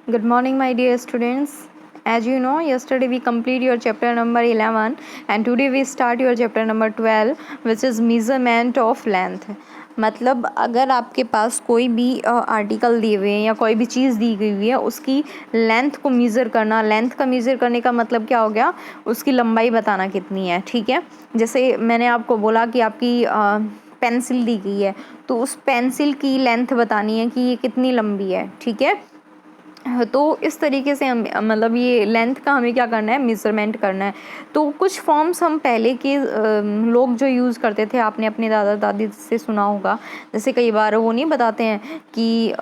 Good morning, my dear students. As you know, yesterday we complete your chapter number 11 and today we start your chapter number 12 which is measurement of length. मतलब अगर आपके पास कोई भी article दिए हुए हैं या कोई भी चीज़ दी गई हुई है, उसकी लेंथ को मीज़र करना। लेंथ का मीज़र करने का मतलब क्या हो गया, उसकी लंबाई बताना कितनी है। ठीक है, जैसे मैंने आपको बोला कि आपकी पेंसिल दी गई है तो उस पेंसिल की लेंथ बतानी है कि ये कितनी लंबी है। ठीक है, तो इस तरीके से हम मतलब ये लेंथ का हमें क्या करना है, मेज़रमेंट करना है। तो कुछ फॉर्म्स हम पहले के लोग जो यूज़ करते थे, आपने अपने दादा दादी से सुना होगा। जैसे कई बार वो नहीं बताते हैं कि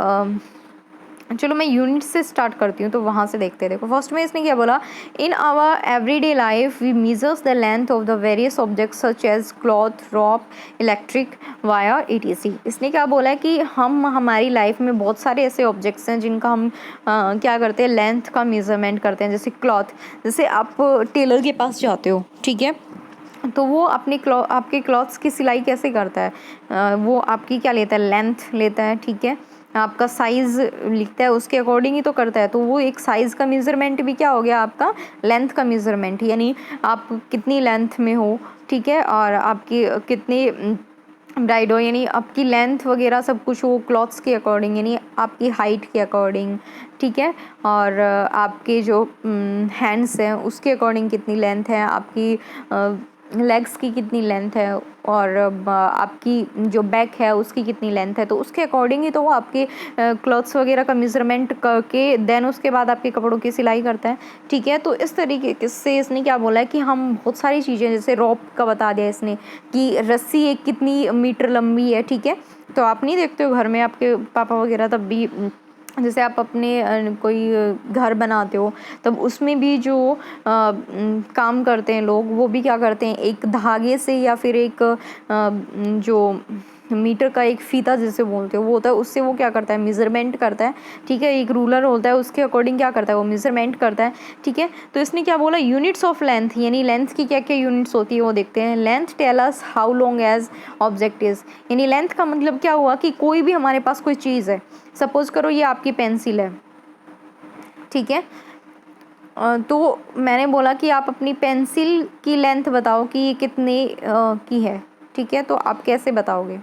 चलो मैं यूनिट से स्टार्ट करती हूँ, तो वहाँ से देखते हैं। देखो फर्स्ट में इसने क्या बोला, in our everyday life we measures the length of the various objects such as cloth, rope, electric wire etc। इसने क्या बोला है कि हम हमारी लाइफ में बहुत सारे ऐसे ऑब्जेक्ट्स हैं जिनका हम क्या करते हैं, लेंथ का मेज़रमेंट करते हैं। जैसे क्लॉथ, जैसे आप टेलर के पास जाते हो, ठीक है, तो वो आपके क्लॉथ्स की सिलाई कैसे करता है, वो आपकी क्या लेता है, लेंथ लेता है। ठीक है, आपका साइज़ लिखता है, उसके अकॉर्डिंग ही तो करता है। तो वो एक साइज़ का मेज़रमेंट भी क्या हो गया आपका, लेंथ का मेज़रमेंट। यानी आप कितनी लेंथ में हो, ठीक है, और आपकी कितनी ब्राइड हो, यानी आपकी लेंथ वगैरह सब कुछ वो क्लॉथ्स के अकॉर्डिंग, यानी आपकी हाइट के अकॉर्डिंग। ठीक है, और आपके जो हैंड्स हैं उसके अकॉर्डिंग कितनी लेंथ है, आपकी लेग्स की कितनी लेंथ है, और आपकी जो बैक है उसकी कितनी लेंथ है। तो उसके अकॉर्डिंग ही तो वो आपके क्लॉथ्स वगैरह का मेज़रमेंट करके देन उसके बाद आपके कपड़ों की सिलाई करता है। ठीक है, तो इस तरीके से इसने क्या बोला है कि हम बहुत सारी चीज़ें, जैसे रॉप का बता दिया इसने कि रस्सी एक कितनी मीटर लंबी है। ठीक है, तो आप नहीं देखते हो घर में आपके पापा वगैरह, तब भी जैसे आप अपने कोई घर बनाते हो, तब उसमें भी जो काम करते हैं लोग, वो भी क्या करते हैं, एक धागे से या फिर एक जो मीटर का एक फीता जिसे बोलते हो वो होता है, उससे वो क्या करता है, मेज़रमेंट करता है। ठीक है, एक रूलर होता है, उसके अकॉर्डिंग क्या करता है, वो मेज़रमेंट करता है। ठीक है, तो इसने क्या बोला, यूनिट्स ऑफ लेंथ, यानी लेंथ की क्या क्या यूनिट्स होती है वो देखते हैं। Length tell us how long as object is, यानी लेंथ का मतलब क्या हुआ कि कोई भी हमारे पास कोई चीज़ है, सपोज़ करो ये आपकी पेंसिल है। ठीक है, तो मैंने बोला कि आप अपनी पेंसिल की लेंथ बताओ कि ये कितने की है। ठीक है, तो आप कैसे बताओगे,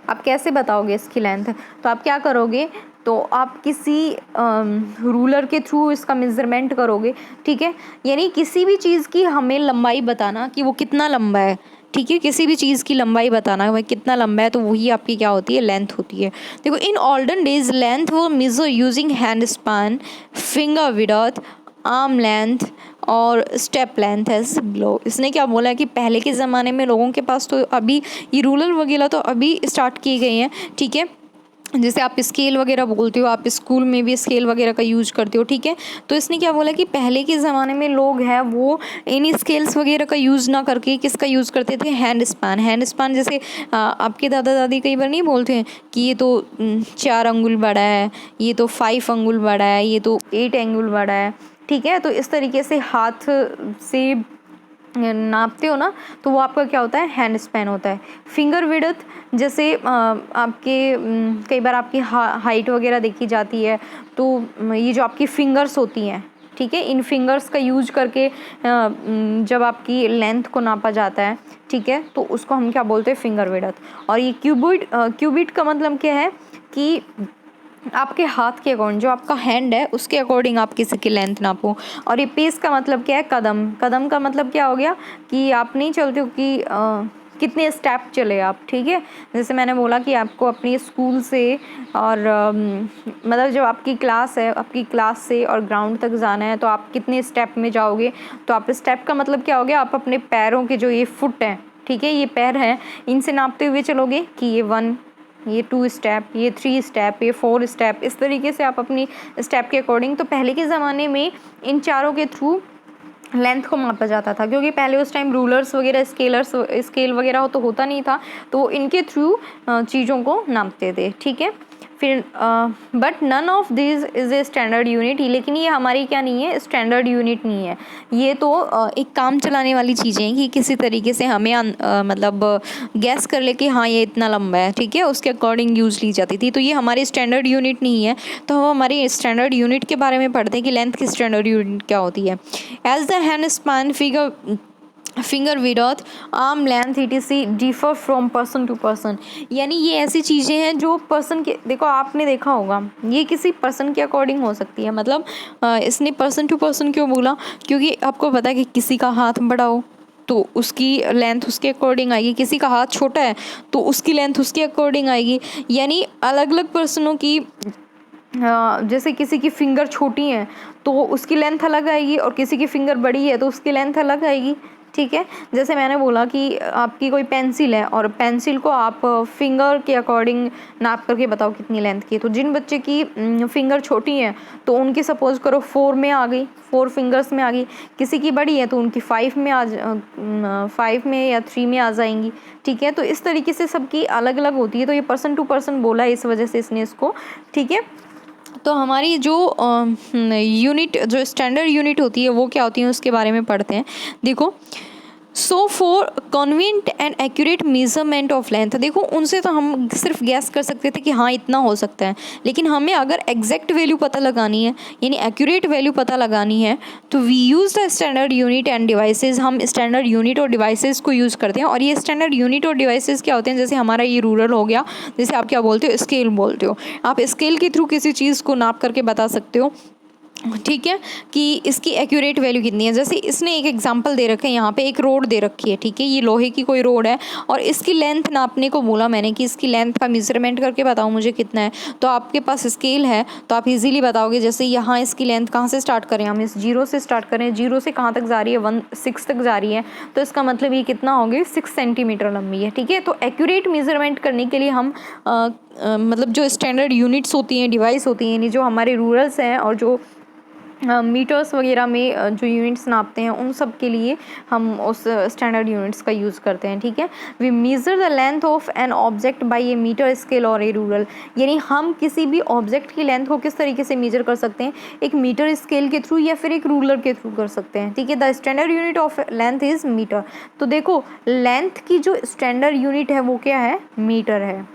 आप कैसे बताओगे इसकी लेंथ। तो आप क्या करोगे, तो आप किसी रूलर के थ्रू इसका मेज़रमेंट करोगे। ठीक है, यानी किसी भी चीज़ की हमें लंबाई बताना कि वो कितना लंबा है। ठीक है, किसी भी चीज़ की लंबाई बताना भाई कितना लंबा है, तो वही आपकी क्या होती है, लेंथ होती है। देखो इन ओल्डन डेज लेंथ वो measure using hand span, finger width, arm length और स्टेप लेंथ एज बिलो। इसने क्या बोला है कि पहले के ज़माने में लोगों के पास, तो अभी ये रूलर वगैरह तो अभी स्टार्ट की गई हैं। ठीक है, जैसे आप स्केल वगैरह बोलते हो, आप स्कूल में भी स्केल वगैरह का यूज करते हो। ठीक है, तो इसने क्या बोला कि पहले के ज़माने में लोग हैं वो इन स्केल्स वगैरह का यूज़ ना करके किसका यूज़ करते थे, हैंड स्पैन। हैंड स्पैन जैसे आपके दादा दादी कई बार नहीं बोलते हैं कि ये तो 4 अंगुल बड़ा है, ये तो 5 अंगुल बड़ा है, ये तो 8 अंगुल बड़ा है। ठीक है, तो इस तरीके से हाथ से नापते हो ना, तो वो आपका क्या होता है, हैंड स्पैन होता है। फिंगर विड्थ, जैसे आपके कई बार आपकी हाइट वगैरह देखी जाती है, तो ये जो आपकी फिंगर्स होती हैं, ठीक है, इन फिंगर्स का यूज करके जब आपकी लेंथ को नापा जाता है, ठीक है, तो उसको हम क्या बोलते हैं, फिंगर विड्थ। और ये क्यूबिट का मतलब क्या है कि आपके हाथ के अकॉर्डिंग, जो आपका हैंड है उसके अकॉर्डिंग आप किसी की लेंथ नापो। और ये पेस का मतलब क्या है, कदम। कदम का मतलब क्या हो गया कि आप नहीं चलते हो कि कितने स्टेप चले आप। ठीक है, जैसे मैंने बोला कि आपको अपनी स्कूल से और मतलब जब आपकी क्लास है, आपकी क्लास से और ग्राउंड तक जाना है, तो आप कितने स्टेप में जाओगे। तो आप स्टेप का मतलब क्या हो गया, आप अपने पैरों के जो ये फुट हैं, ठीक है, ये पैर हैं, इनसे नापते हुए चलोगे कि ये 1, ये 2 स्टेप, ये 3 स्टेप, ये 4 स्टेप। इस तरीके से आप अपनी स्टेप के अकॉर्डिंग। तो पहले के ज़माने में इन चारों के थ्रू लेंथ को मापा जाता था, क्योंकि पहले उस टाइम रूलर्स वगैरह, स्केल वगैरह तो होता नहीं था, तो इनके थ्रू चीज़ों को नापते थे। ठीक है, फिर but none of this is a standard unit, लेकिन ये हमारी क्या नहीं है, स्टैंडर्ड यूनिट नहीं है। ये तो एक काम चलाने वाली चीज़ें हैं कि किसी तरीके से हमें मतलब गैस कर ले कि हाँ ये इतना लंबा है, ठीक है, उसके अकॉर्डिंग यूज़ ली जाती थी। तो ये हमारी स्टैंडर्ड यूनिट नहीं है। तो हम हमारी स्टैंडर्ड यूनिट के बारे में पढ़ते हैं कि लेंथ की स्टैंडर्ड यूनिट क्या होती है। As the hand span finger width arm length etc differ from person to person. यानी ये ऐसी चीज़ें हैं जो पर्सन के, देखो आपने देखा होगा, ये किसी पर्सन के अकॉर्डिंग हो सकती है। मतलब इसने पर्सन टू पर्सन क्यों बोला, क्योंकि आपको पता है कि किसी का हाथ बड़ा हो तो उसकी लेंथ उसके अकॉर्डिंग आएगी, किसी का हाथ छोटा है तो उसकी लेंथ उसके अकॉर्डिंग आएगी। यानी अलग अलग पर्सनों की जैसे किसी की फिंगर छोटी है तो उसकी लेंथ अलग आएगी, और किसी की फिंगर बड़ी है तो उसकी लेंथ अलग आएगी, ठीक है। जैसे मैंने बोला कि आपकी कोई पेंसिल है और पेंसिल को आप फिंगर के अकॉर्डिंग नाप करके बताओ कितनी लेंथ की है। तो जिन बच्चे की फिंगर छोटी है तो उनकी सपोज करो 4 में आ गई, 4 फिंगर्स में आ गई। किसी की बड़ी है तो उनकी 5 में या 3 में आ जाएंगी, ठीक है। तो इस तरीके से सबकी अलग अलग होती है। तो ये पर्सन टू पर्सन बोला है, इस वजह से इसने इसको, ठीक है। तो हमारी जो यूनिट, जो स्टैंडर्ड यूनिट होती है वो क्या होती है उसके बारे में पढ़ते हैं। देखो, so for convenient and accurate measurement of length, देखो उनसे तो हम सिर्फ गैस कर सकते थे कि हाँ इतना हो सकता है, लेकिन हमें अगर एग्जैक्ट वैल्यू पता लगानी है यानी एक्यूरेट वैल्यू पता लगानी है तो we use the standard unit and devices. हम स्टैंडर्ड यूनिट और डिवाइसेस को यूज़ करते हैं। और ये स्टैंडर्ड यूनिट और डिवाइसेस क्या होते हैं, जैसे हमारा ये रूरल हो गया, जैसे आप क्या बोलते हो, स्केल बोलते हो। आप स्केल के थ्रू किसी चीज़ को नाप करके बता सकते हो, ठीक है, कि इसकी एक्यूरेट वैल्यू कितनी है। जैसे इसने एक एग्जांपल दे रखा है, यहाँ पे एक रोड दे रखी है, ठीक है, ये लोहे की कोई रोड है और इसकी लेंथ नापने को बोला मैंने कि इसकी लेंथ का मेजरमेंट करके बताओ मुझे कितना है। तो आपके पास स्केल है तो आप इजीली बताओगे। जैसे यहाँ इसकी लेंथ कहाँ से स्टार्ट करें, हम इस 0 से स्टार्ट करें, 0 से कहाँ तक जा रही है, 6 तक जा रही है, तो इसका मतलब ये कितना होगी, 6 सेंटीमीटर लंबी है, ठीक है। तो एक्यूरेट मेजरमेंट करने के लिए हम मतलब जो स्टैंडर्ड यूनिट्स होती हैं, डिवाइस होती हैं, यानी जो हमारे रूरल्स हैं और जो मीटर्स वगैरह में जो यूनिट्स नापते हैं उन सब के लिए हम उस स्टैंडर्ड यूनिट्स का यूज़ करते हैं, ठीक है। We measure the length of an object by a metre scale और ए रूरल, यानी हम किसी भी ऑब्जेक्ट की लेंथ को किस तरीके से मेजर कर सकते हैं, एक मीटर स्केल के थ्रू या फिर एक रूलर के थ्रू कर सकते हैं, ठीक है। The standard unit of length is metre. तो देखो लेंथ की जो स्टैंडर्ड यूनिट है वो क्या है, मीटर है।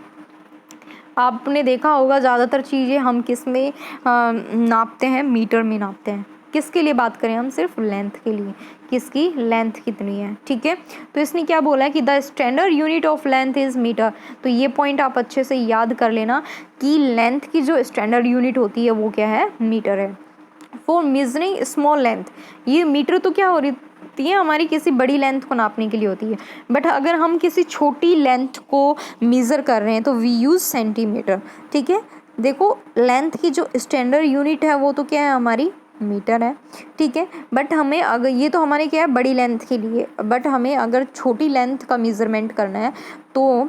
आपने देखा होगा ज़्यादातर चीज़ें हम किस में नापते हैं, मीटर में नापते हैं। किसके लिए बात करें हम, सिर्फ लेंथ के लिए, किसकी लेंथ कितनी है, ठीक है। तो इसने क्या बोला है कि the standard unit of length is metre. तो ये पॉइंट आप अच्छे से याद कर लेना कि लेंथ की जो स्टैंडर्ड यूनिट होती है वो क्या है, मीटर है। फॉर मेजरिंग स्मॉल लेंथ, ये मीटर तो क्या हो रही है, हमारी किसी बड़ी लेंथ को नापने के लिए होती है। बट अगर हम किसी छोटी लेंथ को मेज़र कर रहे हैं तो वी यूज़ सेंटीमीटर, ठीक है। देखो लेंथ की जो स्टैंडर्ड यूनिट है वो तो क्या है, हमारी मीटर है, ठीक है। बट हमें अगर, ये तो हमारे क्या है, बड़ी लेंथ के लिए, बट हमें अगर छोटी लेंथ का मेज़रमेंट करना है तो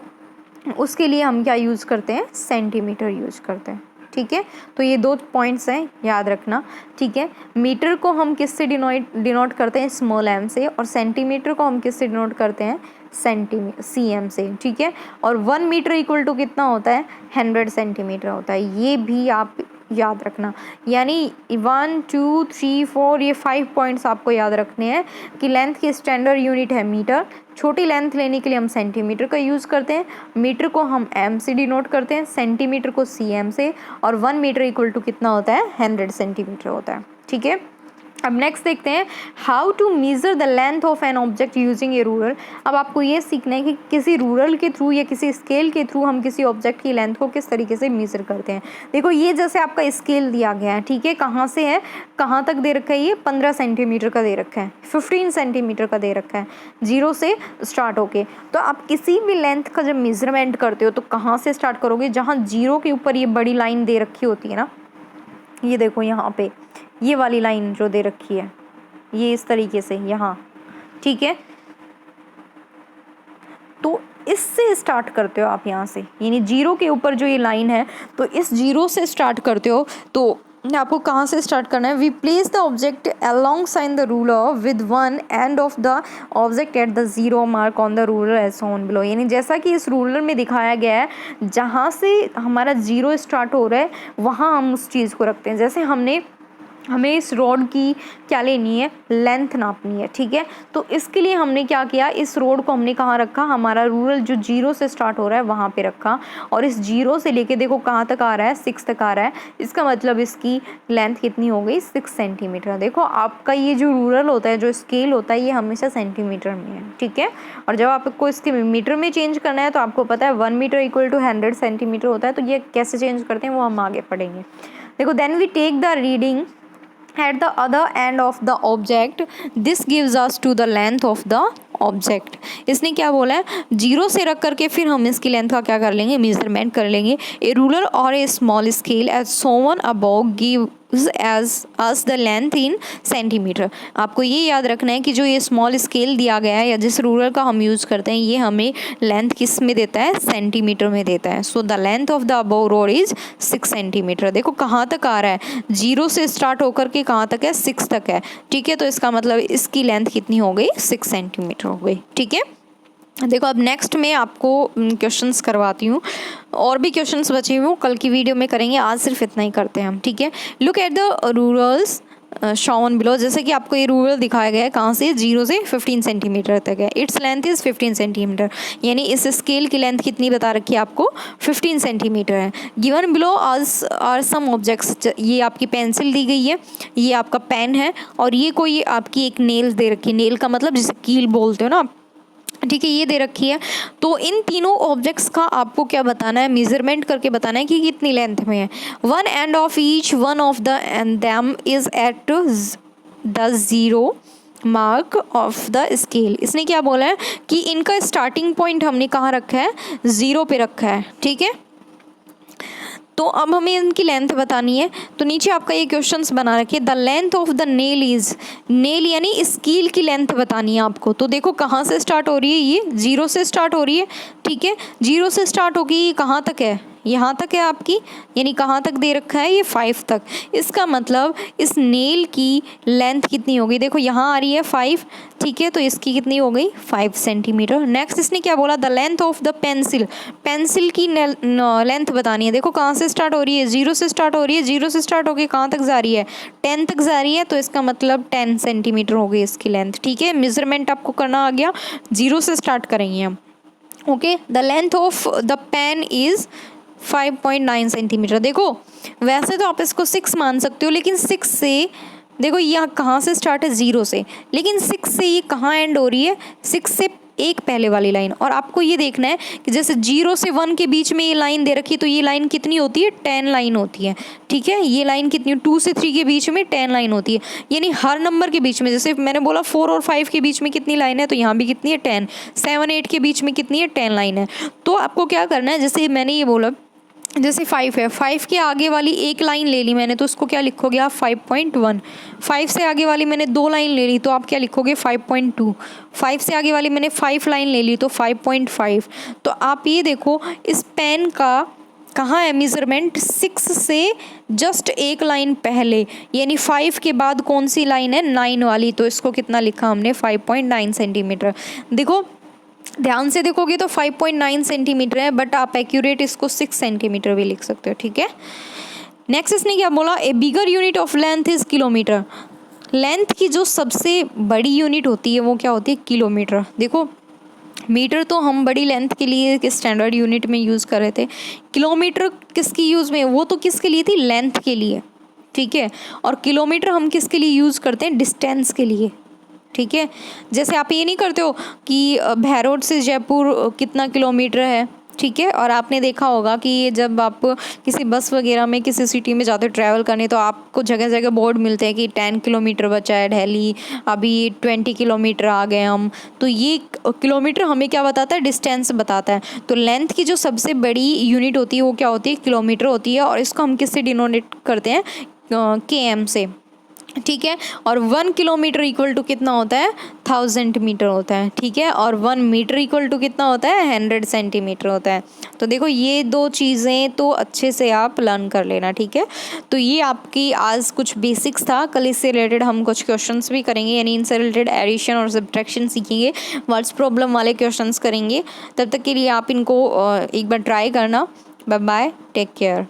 उसके लिए हम क्या यूज़ करते हैं, सेंटीमीटर यूज़ करते हैं, ठीक है। तो ये 2 पॉइंट्स हैं, याद रखना, ठीक है। मीटर को हम किससे डिनोट करते हैं, स्मॉल एम से, और सेंटीमीटर को हम किससे डिनोट करते हैं, cm से, ठीक है। और 1 मीटर इक्वल टू कितना होता है, 100 सेंटीमीटर होता है। ये भी आप याद रखना। यानी 1 2 3 4 ये 5 पॉइंट्स आपको याद रखने हैं कि लेंथ की स्टैंडर्ड यूनिट है मीटर। छोटी लेंथ लेने के लिए हम सेंटीमीटर का यूज़ करते हैं, मीटर को हम एम से डिनोट करते हैं, सेंटीमीटर को cm से, और 1 मीटर इक्वल टू कितना होता है, 100 सेंटीमीटर होता है, ठीक है। अब नेक्स्ट देखते हैं how to measure the length of an object using a ruler. अब आपको ये सीखना है कि किसी रूलर के थ्रू या किसी स्केल के थ्रू हम किसी ऑब्जेक्ट की लेंथ को किस तरीके से मेज़र करते हैं। देखो ये जैसे आपका स्केल दिया गया है, ठीक है, कहाँ से है कहाँ तक दे रखा है, ये 15 सेंटीमीटर का दे रखा है, 15 सेंटीमीटर का दे रखा है, 0 से स्टार्ट होके। तो आप किसी भी लेंथ का जब मेज़रमेंट करते हो तो कहाँ से स्टार्ट करोगे, जहाँ 0 के ऊपर ये बड़ी लाइन दे रखी होती है ना, ये देखो यहाँ पे ये वाली लाइन जो दे रखी है, ये इस तरीके से यहाँ, ठीक है। तो इससे स्टार्ट करते हो आप यहाँ से, यानी 0 के ऊपर जो ये लाइन है तो इस 0 से स्टार्ट करते हो। तो आपको कहाँ से स्टार्ट करना है। We place the object along side the ruler with one end of the object at the zero mark on the ruler as shown below. यानी जैसा कि इस रूलर में दिखाया गया है, जहाँ से हमारा जीरो स्टार्ट हो रहा है वहाँ हम उस चीज़ को रखते हैं। जैसे हमें इस रोड की क्या लेनी है, लेंथ नापनी है, ठीक है। तो इसके लिए हमने क्या किया, इस रोड को हमने कहाँ रखा, हमारा रूरल जो जीरो से स्टार्ट हो रहा है वहाँ पे रखा, और इस जीरो से लेके देखो कहाँ तक आ रहा है, 6 तक आ रहा है। इसका मतलब इसकी लेंथ कितनी हो गई, 6 सेंटीमीटर। देखो आपका ये जो रूरल होता है, जो स्केल होता है, ये हमेशा सेंटीमीटर में है, ठीक है। और जब आपको इसके मीटर में चेंज करना है तो आपको पता है 1 मीटर इक्वल टू 100 सेंटीमीटर होता है। तो ये कैसे चेंज करते हैं वो हम आगे पढ़ेंगे। देखो, then we take the reading at the other end of the object, this gives us to the length of the object. इसने क्या बोला है, जीरो से रख करके फिर हम इसकी लेंथ का क्या कर लेंगे, मेजरमेंट कर लेंगे। ए रूलर और a small scale as shown above gives as us the length in centimetre. आपको ये याद रखना है कि जो ये स्मॉल स्केल दिया गया है या जिस रूलर का हम यूज़ करते हैं, ये हमें लेंथ किस में देता है, सेंटीमीटर में देता है। So the length of the above road is 6 centimetre. देखो कहाँ तक आ रहा है, जीरो से स्टार्ट होकर के कहाँ तक है, 6 तक है, ठीक है। तो इसका मतलब इसकी लेंथ कितनी हो गई, 6 सेंटीमीटर हो गई, ठीक है। देखो अब नेक्स्ट मैं आपको क्वेश्चंस करवाती हूँ, और भी क्वेश्चंस बचे हुए कल की वीडियो में करेंगे, आज सिर्फ इतना ही करते हैं हम, ठीक है। Look at the rulers shown below. जैसे कि आपको ये रूरल दिखाया गया है, कहाँ से, जीरो से 15 सेंटीमीटर तक है। इट्स लेंथ इज़ 15 सेंटीमीटर, यानी इस स्केल की लेंथ कितनी बता रखी है आपको, 15 सेंटीमीटर है। Given below are some objects. ये आपकी पेंसिल दी गई है, ये आपका पेन है, और ये कोई आपकी एक नेल दे रखी है। नेल का मतलब जिसे कील बोलते हो ना, ठीक है, ये दे रखी है। तो इन तीनों ऑब्जेक्ट्स का आपको क्या बताना है, मेजरमेंट करके बताना है कि कितनी लेंथ में है। One end of each one of the end them is eight the zero mark of the scale. इसने क्या बोला है कि इनका स्टार्टिंग पॉइंट हमने कहाँ रखा है, ज़ीरो पे रखा है, ठीक है। तो अब हमें इनकी लेंथ बतानी है। तो नीचे आपका ये क्वेश्चंस बना रखे, the length of the nail is, nail यानी स्कील की लेंथ बतानी है आपको। तो देखो कहाँ से स्टार्ट हो रही है, ये जीरो से स्टार्ट हो रही है, ठीक है। जीरो से स्टार्ट होगी, ये कहाँ तक है, यहाँ तक है आपकी, यानी कहाँ तक दे रखा है, ये 5 तक। इसका मतलब इस नेल की लेंथ कितनी होगी, देखो यहाँ आ रही है 5, ठीक है। तो इसकी कितनी हो गई, 5 सेंटीमीटर। नेक्स्ट इसने क्या बोला, the length of the pencil, pencil की लेंथ बतानी है। देखो कहाँ से स्टार्ट हो रही है, जीरो से स्टार्ट हो रही है, जीरो से स्टार्ट होकर कहाँ तक जा रही है, 10 तक जा रही है। तो इसका मतलब 10 सेंटीमीटर हो गई इसकी लेंथ, ठीक है। मेजरमेंट आपको करना आ गया, जीरो से स्टार्ट करेंगे हम, okay. The length of the pen is 5.9 centimetre. देखो वैसे तो आप इसको 6 मान सकते हो, लेकिन 6 से देखो यह कहाँ से स्टार्ट है, ज़ीरो से, लेकिन 6 से ये कहाँ एंड हो रही है, 6 से एक पहले वाली लाइन। और आपको ये देखना है कि जैसे 0 से 1 के बीच में ये लाइन दे रखी है, तो ये लाइन कितनी होती है, 10 लाइन होती है, ठीक है। ये लाइन कितनी, 2 से 3 के बीच में 10 लाइन होती है, यानी हर नंबर के बीच में, जैसे मैंने बोला 4 और 5 के बीच में कितनी लाइन है, तो यहाँ भी कितनी है, 10। 7 8 के बीच में कितनी है, 10 लाइन है। तो आपको क्या करना है, जैसे मैंने ये बोला, जैसे 5 है, 5 के आगे वाली एक लाइन ले ली मैंने, तो उसको क्या लिखोगे आप, 5.1। 5 से आगे वाली मैंने 2 लाइन ले ली, तो आप क्या लिखोगे, 5.2। 5 से आगे वाली मैंने 5 लाइन ले ली, तो 5.5। तो आप ये देखो इस पेन का कहाँ है मेजरमेंट, 6 से जस्ट एक लाइन पहले, यानी 5 के बाद कौन सी लाइन है, 9 वाली। तो इसको कितना लिखा हमने, 5.9 सेंटीमीटर। देखो ध्यान से देखोगे तो 5.9 सेंटीमीटर है, बट आप एक्यूरेट इसको 6 सेंटीमीटर भी लिख सकते हो, ठीक है। नेक्स्ट इसने क्या बोला, a bigger unit of length is kilometre. Length की जो सबसे बड़ी यूनिट होती है वो क्या होती है, किलोमीटर। देखो मीटर तो हम बड़ी लेंथ के लिए स्टैंडर्ड यूनिट में यूज़ कर रहे थे, किलोमीटर किसकी यूज़ में, वो तो किसके लिए थी, लेंथ के लिए, ठीक है। और किलोमीटर हम किसके लिए यूज़ करते हैं, डिस्टेंस के लिए, ठीक है। जैसे आप ये नहीं करते हो कि भैरोड से जयपुर कितना किलोमीटर है, ठीक है। और आपने देखा होगा कि जब आप किसी बस वगैरह में किसी सिटी में जाते हो ट्रैवल करने, तो आपको जगह जगह बोर्ड मिलते हैं कि 10 किलोमीटर बचा है दिल्ली, अभी 20 किलोमीटर आ गए हम। तो ये किलोमीटर हमें क्या बताता है, डिस्टेंस बताता है। तो लेंथ की जो सबसे बड़ी यूनिट होती है वो क्या होती है, किलोमीटर होती है। और इसको हम किससे डिनोनेट करते हैं, KM से, ठीक है। और 1 किलोमीटर इक्वल टू कितना होता है, 1000 मीटर होता है, ठीक है। और 1 मीटर इक्वल टू कितना होता है, 100 सेंटीमीटर होता है। तो देखो ये दो चीज़ें तो अच्छे से आप लर्न कर लेना, ठीक है। तो ये आपकी आज कुछ बेसिक्स था। कल इससे रिलेटेड हम कुछ क्वेश्चंस भी करेंगे, यानी इनसे रिलेटेड एडिशन और सब्ट्रैक्शन सीखेंगे, वर्ड्स प्रॉब्लम वाले क्वेश्चंस करेंगे। तब तक के लिए आप इनको एक बार ट्राई करना। Bye bye, take care.